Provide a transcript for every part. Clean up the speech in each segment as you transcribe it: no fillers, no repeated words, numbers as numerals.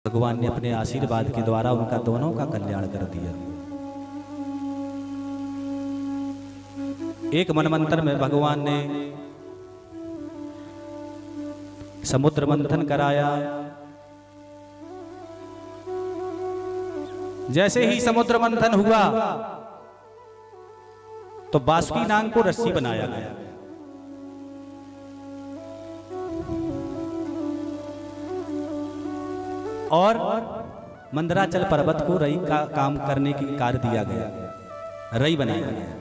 भगवान ने अपने आशीर्वाद के द्वारा उनका दोनों का कल्याण कर दिया। एक मनवंतर में भगवान ने समुद्र मंथन कराया। जैसे ही समुद्र मंथन हुआ तो बासुकी नाग को रस्सी बनाया गया। और मंदराचल पर्वत को रई का काम करने की कार्य दिया गया, रई बनाया गया।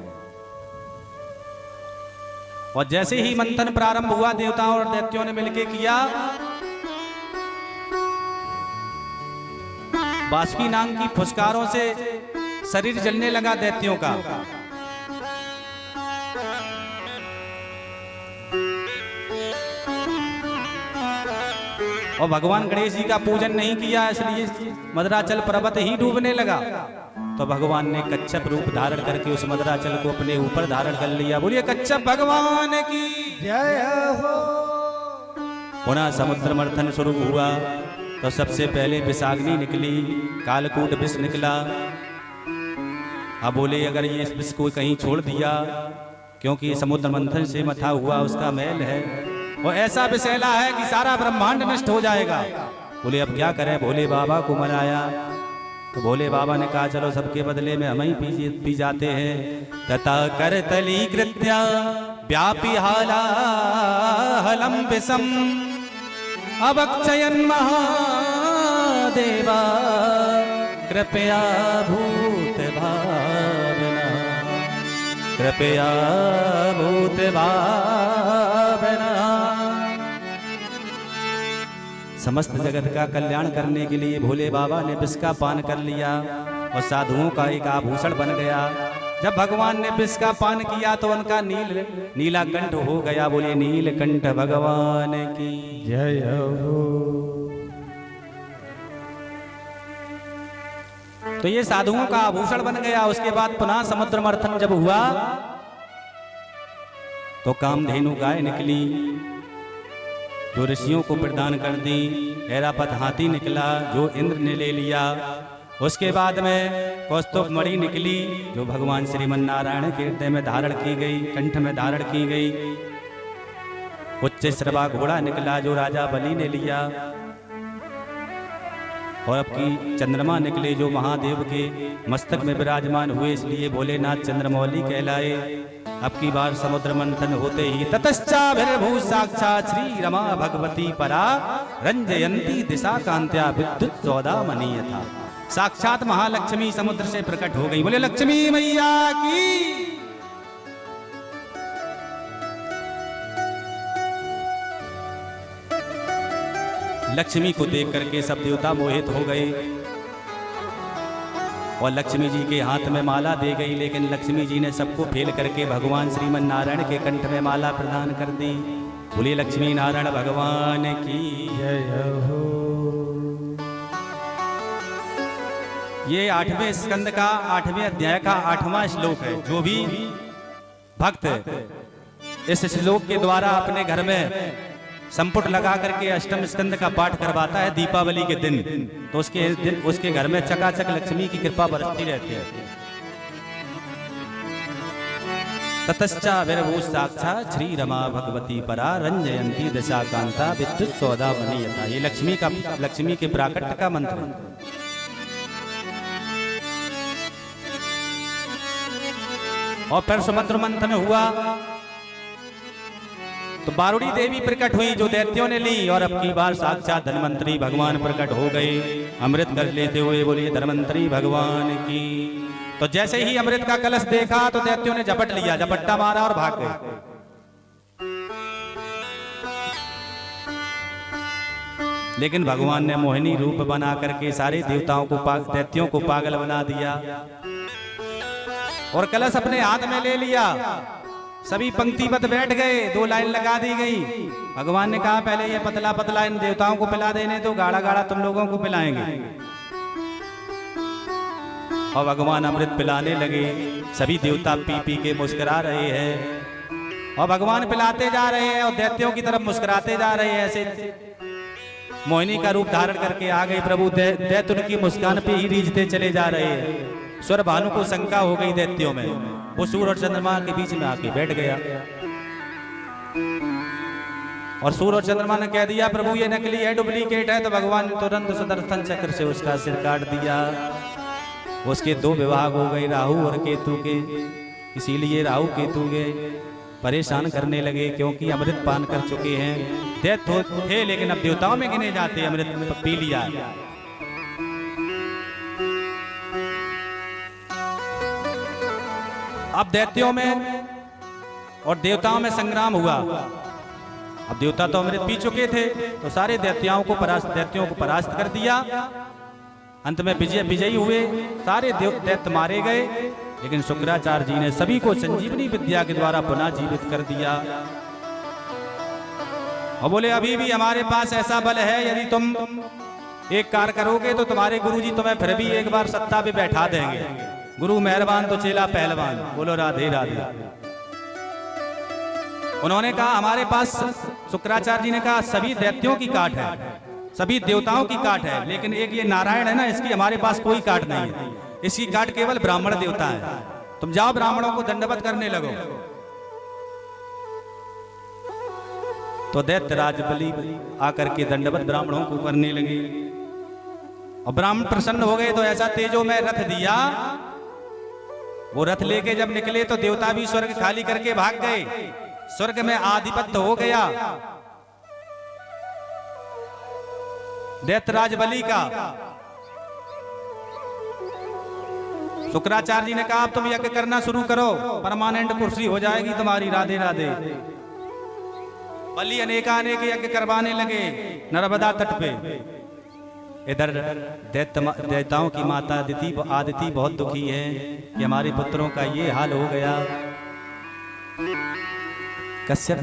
और जैसे ही मंथन प्रारंभ हुआ, देवताओं और दैत्यों ने मिलकर किया। बासुकी नाग की फुसकारों से शरीर जलने लगा दैत्यों का। और भगवान गणेश जी का पूजन नहीं किया, इसलिए मदराचल पर्वत ही डूबने लगा। तो भगवान ने कच्छप रूप धारण करके उस मदराचल को अपने ऊपर धारण कर लिया। बोलिए कच्छप भगवान की जय हो। पुनः समुद्र मंथन शुरू हुआ तो सबसे पहले विषाग्नि निकली, कालकूट विष निकला। अब बोले अगर ये इस विष को कहीं छोड़ दिया, क्योंकि समुद्र मंथन से मथा हुआ उसका मैल है, वो ऐसा विषैला है कि सारा ब्रह्मांड नष्ट हो जाएगा। बोले अब क्या करें, भोले बाबा को मनाया। तो भोले बाबा ने कहा चलो सबके बदले में हम ही पी जाते हैं। तथा करतली कृत्या व्यापी हाला हलम विषम अवक्षयन महादेवा कृपया भूत भावना, कृपया भूत भावना। समस्त जगत का कल्याण करने के लिए भोले बाबा ने विष का पान कर लिया और साधुओं का एक आभूषण बन गया। जब भगवान ने विष का पान किया तो उनका नीलाकंठ हो गया। बोलिए नीलकंठ भगवान की जय हो। तो ये साधुओं का आभूषण बन गया। उसके बाद पुनः समुद्र मंथन जब हुआ तो कामधेनु गाय निकली जो ऋषियों को प्रदान कर दी। ऐरापत हाथी निकला जो इंद्र ने ले लिया। उसके बाद में कौस्तुभ मणि निकली जो भगवान श्रीमन नारायण के हृदय में धारण की गई, कंठ में धारण की गई। उच्च श्रवा घोड़ा निकला जो राजा बलि ने लिया। और अब की चंद्रमा निकले जो महादेव के मस्तक में विराजमान हुए, इसलिए भोलेनाथ चंद्रमौली कहलाए। अब की बार समुद्र मंथन होते ही ततश्चाभिर्भू साक्षात् श्री रमा भगवती परा रंजयंती दिशा कांत्या विद्युत सौदामणि यथा। साक्षात महालक्ष्मी समुद्र से प्रकट हो गई। बोले लक्ष्मी मैया की। लक्ष्मी को देख करके सब देवता मोहित हो गए और लक्ष्मी जी के हाथ में माला दे गई। लेकिन लक्ष्मी जी ने सबको फेल करके भगवान श्रीमन नारायण के कंठ में माला प्रदान कर दी। बोलिए लक्ष्मी नारायण भगवान की जय हो। ये 8वें स्कंद का 8वें अध्याय का 8वां श्लोक है। जो भी भक्त इस श्लोक के द्वारा अपने घर में संपुट लगा करके अष्टम स्कंद का पाठ करवाता है दीपावली के दिन, तो उसके घर में चकाचक लक्ष्मी की कृपा बरसती रहती है। ततश्चाभिर्भू साक्षात् श्री रमा भगवती परा रंजयंती दशा कांता विद्युत सौदामणि यथा। ये लक्ष्मी के प्राकट्य का मंत्र है। और फिर समुद्र मंथन हुआ तो बारुड़ी देवी प्रकट हुई जो दैत्यों ने ली। और अब की बार साक्षात धन्वंतरी भगवान प्रकट हो गए अमृत कर लेते हुए। बोलिए धन्वंतरी भगवान की। तो जैसे ही अमृत का कलश देखा तो दैत्यों ने झपट लिया, झपट्टा मारा और भाग गए। लेकिन भगवान ने मोहिनी रूप बना करके सारे देवताओं को दैत्यों को पागल बना दिया और कलश अपने हाथ में ले लिया। सभी पंक्तिबद्ध बैठ गए, 2 लाइन लगा दी गई। भगवान ने कहा पहले ये पतला पतला इन देवताओं को पिला देने तो गाढ़ा गाढ़ा तुम लोगों को पिलाएंगे। और भगवान अमृत पिलाने लगे। सभी देवता पी पी के मुस्कुरा रहे हैं और भगवान पिलाते जा रहे हैं और दैत्यों की तरफ मुस्कुराते जा रहे हैं। ऐसे मोहिनी का रूप धारण करके आ गए प्रभु। दैत्य उनकी मुस्कान पे ही रीझते चले जा रहे हैं। स्वर भानु को शंका हो गई दैत्यों में, वो सूर्य और चंद्रमा के बीच में आके बैठ गया और सूर्य और चंद्रमा ने कह दिया प्रभु ये नकली है, डुप्लीकेट है। तो भगवान ने तुरंत सुदर्शन चक्र से उसका सिर काट दिया। उसके दो विभाग हो गए, राहु और केतु के। इसीलिए राहु केतु के परेशान करने लगे, क्योंकि अमृत पान कर चुके हैं। दैत्य थे लेकिन अब देवताओं में गिने जाते, अमृत पी लिया। अब दैत्यों में और देवताओं में संग्राम हुआ। अब देवता तो अमृत पी चुके थे, तो सारे दैत्यों को परास्त कर दिया। अंत में विजयी हुए, सारे दैत्य मारे गए। लेकिन शुक्राचार्य जी ने सभी को संजीवनी विद्या के द्वारा पुनः जीवित कर दिया और बोले अभी भी हमारे पास ऐसा बल है, यदि तुम एक कार्य करोगे तो तुम्हारे गुरुजी तुम्हें फिर भी एक बार सत्ता पे बैठा देंगे। गुरु मेहरबान तो चेला पहलवान। बोलो राधे राधे। उन्होंने कहा हमारे पास, शुक्राचार्य जी ने कहा सभी दैत्यों की काट है, सभी देवताओं की काट है, लेकिन एक ये नारायण है ना, इसकी हमारे पास कोई काट नहीं है। इसकी काट केवल ब्राह्मण देवता है। तुम जाओ ब्राह्मणों को दंडवत करने लगो। तो दैत्यराज बलि आकर के दंडवत ब्राह्मणों को करने लगे और ब्राह्मण प्रसन्न हो गए। तो ऐसा तेजो में रथ दिया, वो रथ लेके जब निकले तो देवता भी स्वर्ग खाली करके भाग गए। स्वर्ग में आधिपत्य हो गया दैत्यराज बलि का। शुक्राचार्य जी ने कहा अब तुम यज्ञ करना शुरू करो, परमानेंट कुर्सी हो जाएगी तुम्हारी। राधे राधे। बलि अनेकानेक यज्ञ करवाने लगे नर्मदा तट पे। इधर देवताओं की माता आदिति बहुत दुखी है कि हमारे पुत्रों का ये हाल हो गया। कश्यप